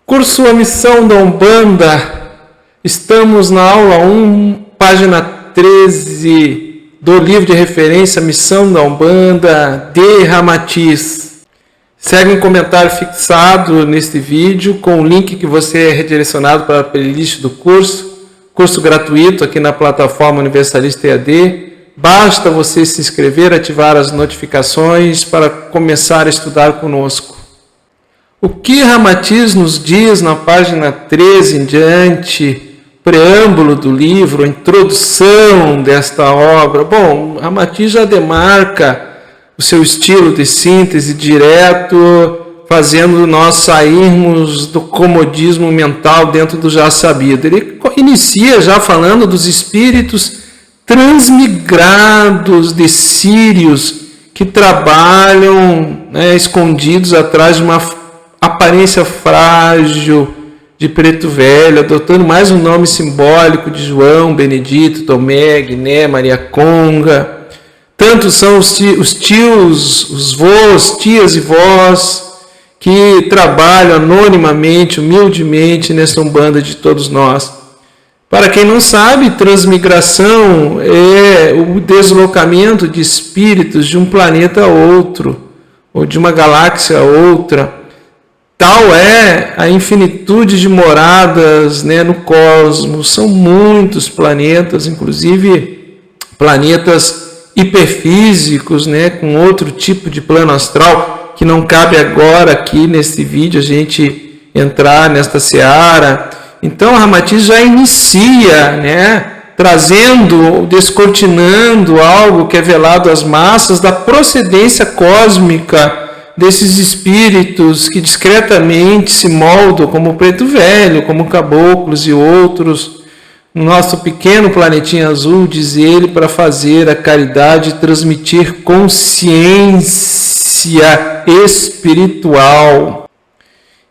Curso A Missão da Umbanda, estamos na aula 1, página 13 do livro de referência Missão da Umbanda, de Ramatiz. Segue um comentário fixado neste vídeo com o link que você é redirecionado para a playlist do curso gratuito aqui na plataforma Universalista EAD. Basta você se inscrever, ativar as notificações para começar a estudar conosco. O que Ramatiz nos diz na página 13 em diante, preâmbulo do livro, a introdução desta obra? Bom, Ramatiz já demarca o seu estilo de síntese direto, fazendo nós sairmos do comodismo mental dentro do já sabido. Ele inicia já falando dos espíritos transmigrados de sírios que trabalham escondidos atrás de uma aparência frágil de preto velho, adotando mais um nome simbólico de João, Benedito, Tomé, Guiné, Maria Conga. Tantos são os tios, os vós, tias e vós que trabalham anonimamente, humildemente nessa umbanda de todos nós. Para quem não sabe, transmigração é o deslocamento de espíritos de um planeta a outro, ou de uma galáxia a outra. Tal é a infinitude de moradas no cosmos. São muitos planetas, inclusive planetas hiperfísicos, com outro tipo de plano astral, que não cabe agora aqui nesse vídeo a gente entrar nesta seara. Então, Ramatiz já inicia, trazendo, descortinando algo que é velado às massas da procedência cósmica desses espíritos que discretamente se moldam como preto velho, como caboclos e outros, no nosso pequeno planetinha azul, diz ele, para fazer a caridade e transmitir consciência espiritual.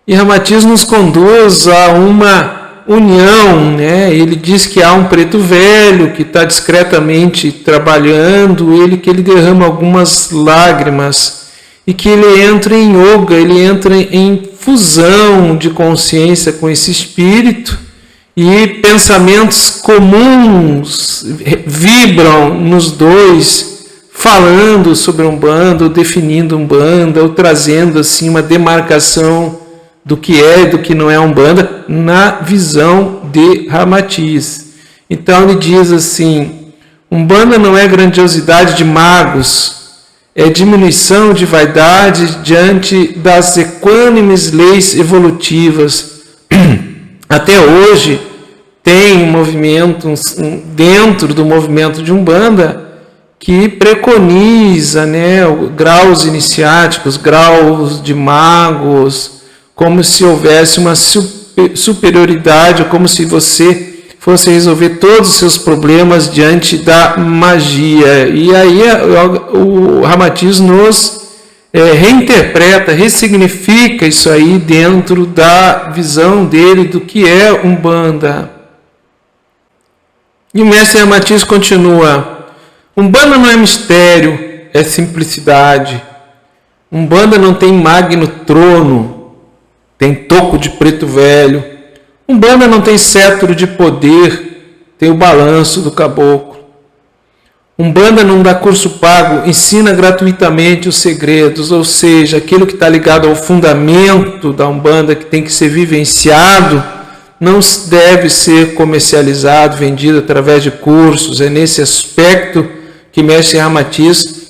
E Ramatiz nos conduz a uma união, Ele diz que há um preto velho que está discretamente trabalhando, que ele derrama algumas lágrimas, e que ele entra em yoga, ele entra em fusão de consciência com esse espírito, e pensamentos comuns vibram nos dois, falando sobre Umbanda, ou definindo Umbanda, ou trazendo assim uma demarcação do que é e do que não é Umbanda, na visão de Ramatiz. Então ele diz assim: Umbanda não é grandiosidade de magos, é diminuição de vaidade diante das equânimes leis evolutivas. Até hoje tem um movimento dentro do movimento de Umbanda que preconiza graus iniciáticos, graus de magos, como se houvesse uma superioridade, como se você fosse resolver todos os seus problemas diante da magia. E aí o Ramatiz nos reinterpreta, ressignifica isso aí dentro da visão dele do que é Umbanda. E o mestre Ramatiz continua: Umbanda não é mistério, é simplicidade. Umbanda não tem magno trono, tem toco de preto velho. Umbanda não tem cetro de poder, tem o balanço do caboclo. Umbanda não dá curso pago, ensina gratuitamente os segredos, ou seja, aquilo que está ligado ao fundamento da Umbanda, que tem que ser vivenciado, não deve ser comercializado, vendido através de cursos. É nesse aspecto que mestre Ramatiz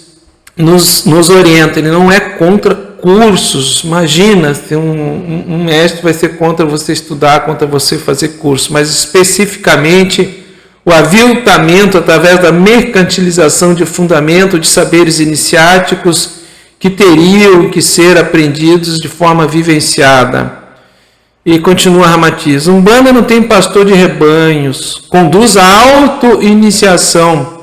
nos orienta. Ele não é contra cursos. Imagina se um mestre vai ser contra você estudar, contra você fazer curso, mas especificamente o aviltamento através da mercantilização de fundamento de saberes iniciáticos que teriam que ser aprendidos de forma vivenciada. E continua Ramatiz: Umbanda não tem pastor de rebanhos, conduz a auto-iniciação,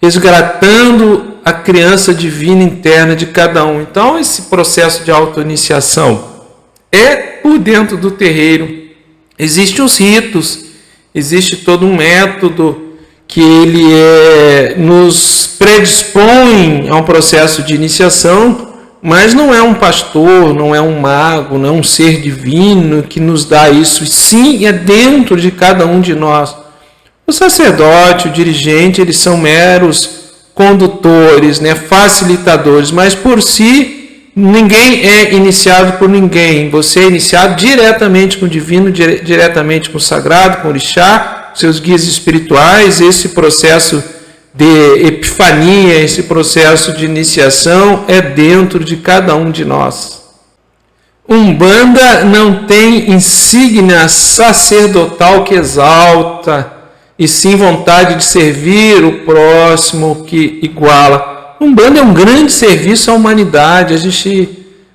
resgatando a criança divina interna de cada um. Então, esse processo de auto-iniciação é por dentro do terreiro. Existem os ritos, existe todo um método que ele nos predispõe a um processo de iniciação, mas não é um pastor, não é um mago, não é um ser divino que nos dá isso. Sim, é dentro de cada um de nós. O sacerdote, o dirigente, eles são meros condutores, né, facilitadores, mas por si ninguém é iniciado por ninguém. Você é iniciado diretamente com o divino, diretamente com o sagrado, com o orixá, seus guias espirituais. Esse processo de epifania, esse processo de iniciação é dentro de cada um de nós. Umbanda não tem insígnia sacerdotal que exalta, e sim vontade de servir o próximo que iguala. Umbanda é um grande serviço à humanidade. A gente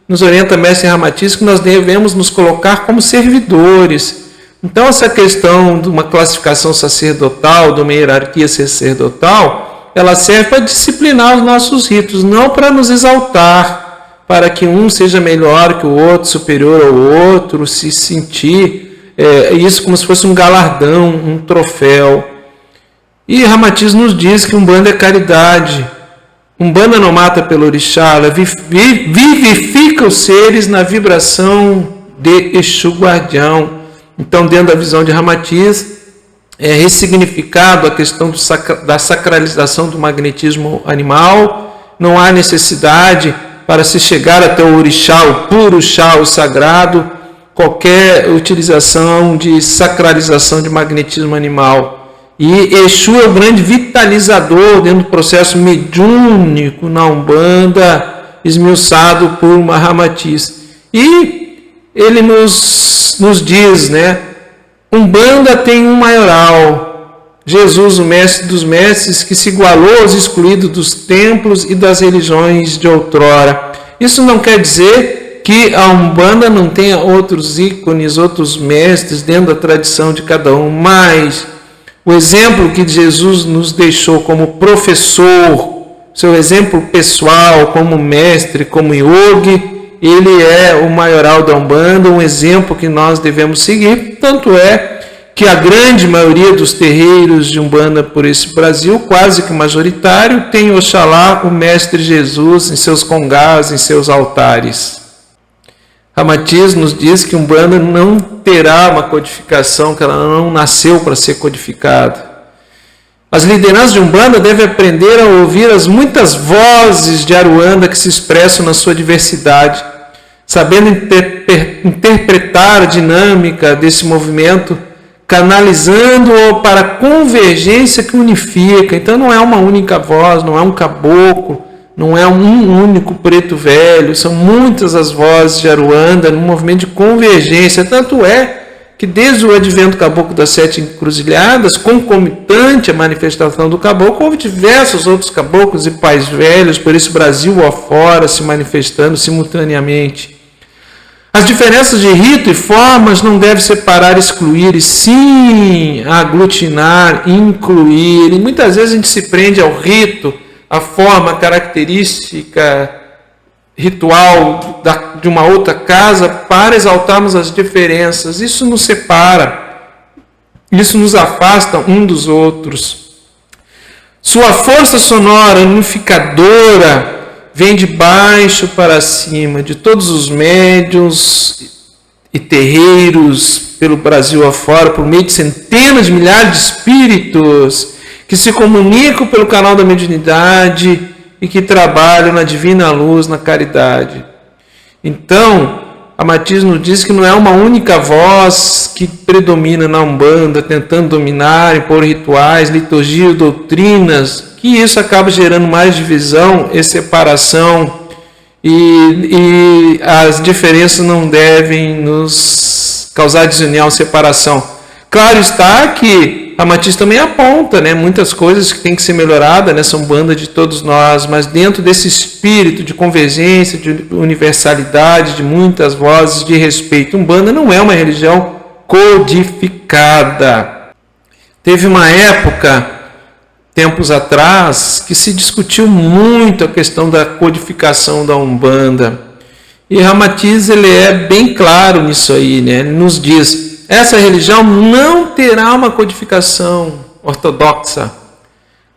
nos orienta, mestre Ramatiz, que nós devemos nos colocar como servidores. Então, essa questão de uma classificação sacerdotal, de uma hierarquia sacerdotal, ela serve para disciplinar os nossos ritos, não para nos exaltar, para que um seja melhor que o outro, superior ao outro, se sentir isso como se fosse um galardão, um troféu. E Ramatiz nos diz que Umbanda é caridade. Umbanda não mata pelo orixá, ela vivifica os seres na vibração de Exu Guardião. Então, dentro da visão de Ramatiz, é ressignificado a questão da sacralização do magnetismo animal. Não há necessidade para se chegar até o orixá, o puro chá, o sagrado, qualquer utilização de sacralização de magnetismo animal. E Exu é o grande vitalizador dentro do processo mediúnico na Umbanda, esmiuçado por Ramatiz. E ele nos diz, né? Umbanda tem um maioral, Jesus, o mestre dos mestres, que se igualou aos excluídos dos templos e das religiões de outrora. Isso não quer dizer que a Umbanda não tenha outros ícones, outros mestres dentro da tradição de cada um, mas o exemplo que Jesus nos deixou como professor, seu exemplo pessoal como mestre, como yogi, ele é o maioral da Umbanda, um exemplo que nós devemos seguir. Tanto é que a grande maioria dos terreiros de Umbanda por esse Brasil, quase que majoritário, tem Oxalá, o mestre Jesus, em seus congás, em seus altares. Ramatiz nos diz que Umbanda não terá uma codificação, que ela não nasceu para ser codificada. As lideranças de Umbanda devem aprender a ouvir as muitas vozes de Aruanda que se expressam na sua diversidade, sabendo interpretar a dinâmica desse movimento, canalizando-o para a convergência que unifica. Então não é uma única voz, não é um caboclo, não é um único preto velho, são muitas as vozes de Aruanda num movimento de convergência. Tanto é que desde o advento caboclo das 7 encruzilhadas, concomitante à manifestação do caboclo, houve diversos outros caboclos e pais velhos por esse Brasil afora se manifestando simultaneamente. As diferenças de rito e formas não devem separar, excluir, e sim aglutinar, incluir. E muitas vezes a gente se prende ao rito, a forma característica ritual de uma outra casa para exaltarmos as diferenças. Isso nos separa, isso nos afasta um dos outros. Sua força sonora unificadora vem de baixo para cima, de todos os médiuns e terreiros pelo Brasil afora, por meio de centenas de milhares de espíritos que se comunicam pelo canal da mediunidade e que trabalham na divina luz, na caridade. Então, Ramatiz nos diz que não é uma única voz que predomina na Umbanda, tentando dominar, impor rituais, liturgias, doutrinas, que isso acaba gerando mais divisão e separação, e as diferenças não devem nos causar desunião, separação. Claro está que Ramatiz também aponta, né, muitas coisas que têm que ser melhoradas nessa Umbanda de todos nós, mas dentro desse espírito de convergência, de universalidade, de muitas vozes, de respeito. Umbanda não é uma religião codificada. Teve uma época, tempos atrás, que se discutiu muito a questão da codificação da Umbanda. E Ramatiz, ele é bem claro nisso aí, né? Ele nos diz: essa religião não terá uma codificação ortodoxa.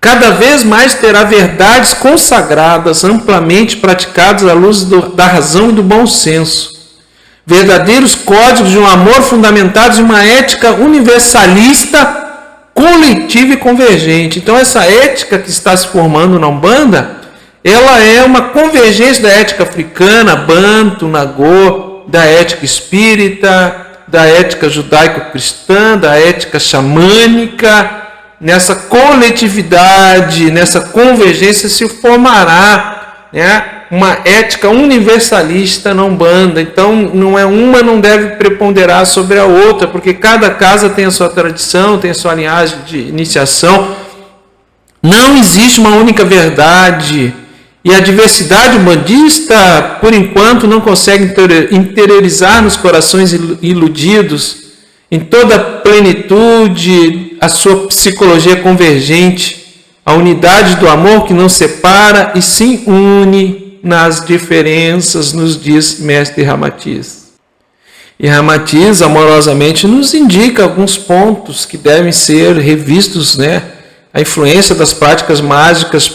cada vez mais terá verdades consagradas, amplamente praticadas à luz da razão e do bom senso. Verdadeiros códigos de um amor fundamentados em uma ética universalista, coletiva e convergente. Então, essa ética que está se formando na Umbanda, ela é uma convergência da ética africana, Banto, Nagô, da ética espírita, da ética judaico-cristã, da ética xamânica. Nessa coletividade, nessa convergência se formará, né, uma ética universalista na Umbanda. Então, uma não deve preponderar sobre a outra, porque cada casa tem a sua tradição, tem a sua linhagem de iniciação. Não existe uma única verdade. E a diversidade umbandista, por enquanto, não consegue interiorizar nos corações iludidos, em toda a plenitude, a sua psicologia convergente, a unidade do amor que não separa e sim une nas diferenças, nos diz Mestre Ramatiz. E Ramatiz, amorosamente, nos indica alguns pontos que devem ser revistos, né? A influência das práticas mágicas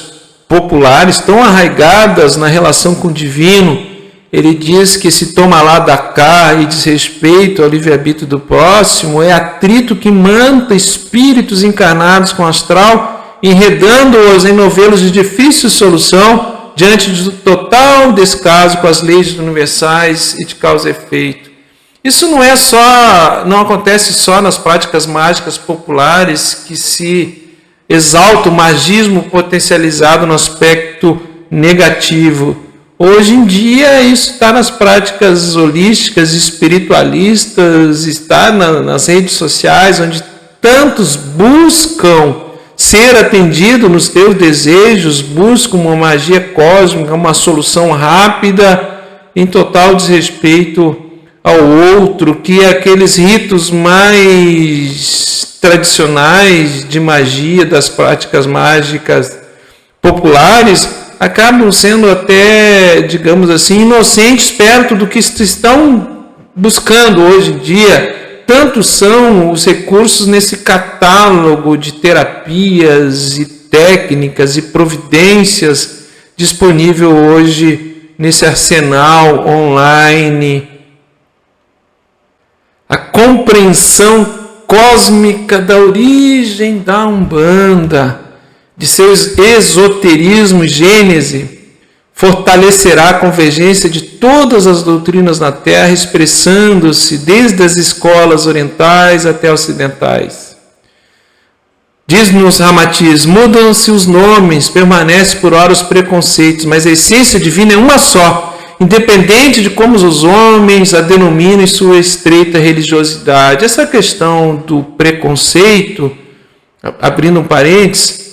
populares, tão arraigadas na relação com o divino. Ele diz que esse toma lá da cá e desrespeito ao livre-arbítrio do próximo é atrito que manta espíritos encarnados com o astral, enredando-os em novelos de difícil solução, diante do total descaso com as leis universais e de causa e efeito. Isso não acontece só nas práticas mágicas populares que se exalta o magismo potencializado no aspecto negativo. Hoje em dia isso está nas práticas holísticas, espiritualistas, está nas redes sociais, onde tantos buscam ser atendidos nos seus desejos, buscam uma magia cósmica, uma solução rápida, em total desrespeito ao outro, que aqueles ritos mais tradicionais de magia, das práticas mágicas populares, acabam sendo até, digamos assim, inocentes perto do que estão buscando hoje em dia. Tantos são os recursos nesse catálogo de terapias e técnicas e providências disponível hoje nesse arsenal online. A compreensão cósmica da origem da Umbanda, de seu esoterismo e gênese, fortalecerá a convergência de todas as doutrinas na Terra, expressando-se desde as escolas orientais até ocidentais. Diz-nos Ramatiz, mudam-se os nomes, permanece por ora os preconceitos, mas a essência divina é uma só, independente de como os homens a denominam em sua estreita religiosidade. Essa questão do preconceito, abrindo um parênteses,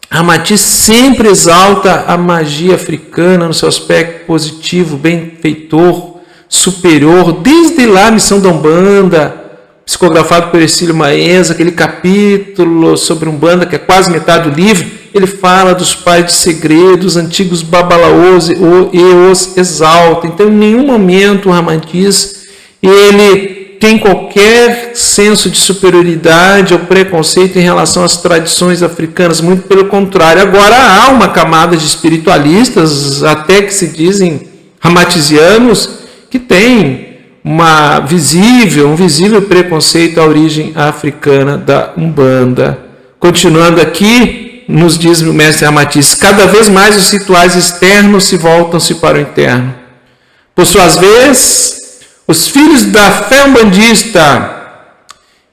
Ramatiz sempre exalta a magia africana no seu aspecto positivo, benfeitor, superior, desde lá a missão da Umbanda, psicografado por Ercílio Maenza, aquele capítulo sobre Umbanda, que é quase metade do livro, ele fala dos pais de segredos, antigos babalaôs, e os exalta. Então, em nenhum momento o Ramatiz ele tem qualquer senso de superioridade ou preconceito em relação às tradições africanas, muito pelo contrário. Agora, há uma camada de espiritualistas, até que se dizem ramatizianos, que tem um visível preconceito à origem africana da Umbanda. Continuando aqui, nos diz o mestre Ramatiz, cada vez mais os rituais externos se voltam-se para o interno. Por suas vezes, os filhos da fé umbandista,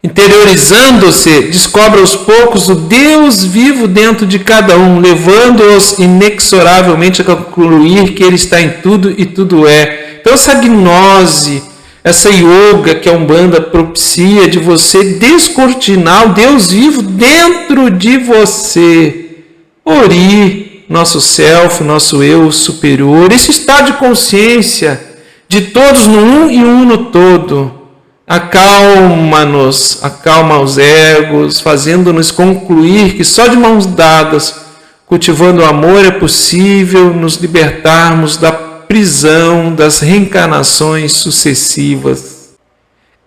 interiorizando-se, descobrem aos poucos o Deus vivo dentro de cada um, levando-os inexoravelmente a concluir que Ele está em tudo e tudo é. Então essa gnose, essa yoga que a Umbanda propicia de você descortinar o Deus vivo dentro de você. Ori, nosso self, nosso eu superior, esse estado de consciência de todos no um e um no todo, acalma-nos, acalma os egos, fazendo-nos concluir que só de mãos dadas, cultivando o amor, é possível nos libertarmos da prisão das reencarnações sucessivas.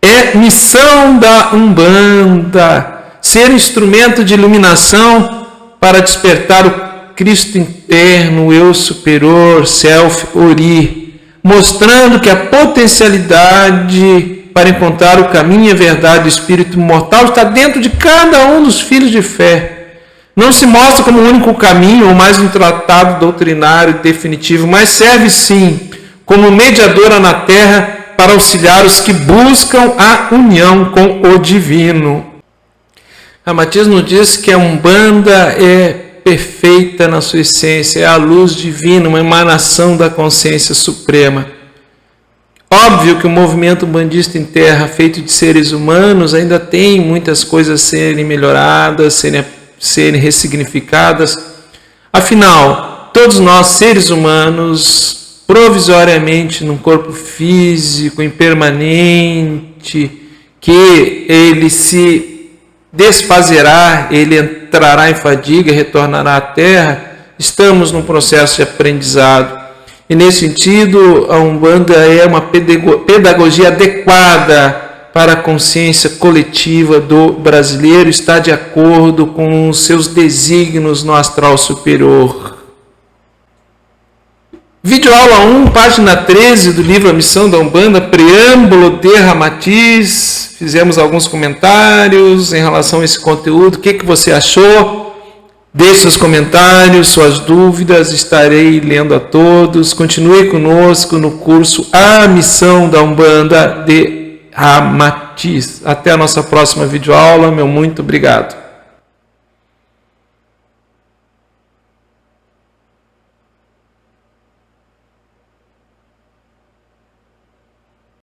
É missão da Umbanda ser instrumento de iluminação para despertar o Cristo interno, o eu superior, Self Ori, mostrando que a potencialidade para encontrar o caminho, a verdade do espírito imortal está dentro de cada um dos filhos de fé. Não se mostra como o único caminho ou mais um tratado doutrinário definitivo, mas serve sim como mediadora na terra para auxiliar os que buscam a união com o divino. Ramatiz nos diz que a Umbanda é perfeita na sua essência, é a luz divina, uma emanação da consciência suprema. Óbvio que o movimento umbandista em terra, feito de seres humanos, ainda tem muitas coisas a serem melhoradas, serem ressignificadas. Afinal, todos nós, seres humanos, provisoriamente num corpo físico, impermanente, que ele se desfazerá, ele entrará em fadiga, retornará à terra, estamos num processo de aprendizado. E nesse sentido, a Umbanda é uma pedagogia adequada para a consciência coletiva do brasileiro, está de acordo com os seus desígnios no astral superior. Vídeo aula 1, página 13 do livro A Missão da Umbanda, preâmbulo de Ramatiz. Fizemos alguns comentários em relação a esse conteúdo. O que você achou? Deixe seus comentários, suas dúvidas, estarei lendo a todos. Continue conosco no curso A Missão da Umbanda de Ramatiz. Até a nossa próxima videoaula. Meu muito obrigado.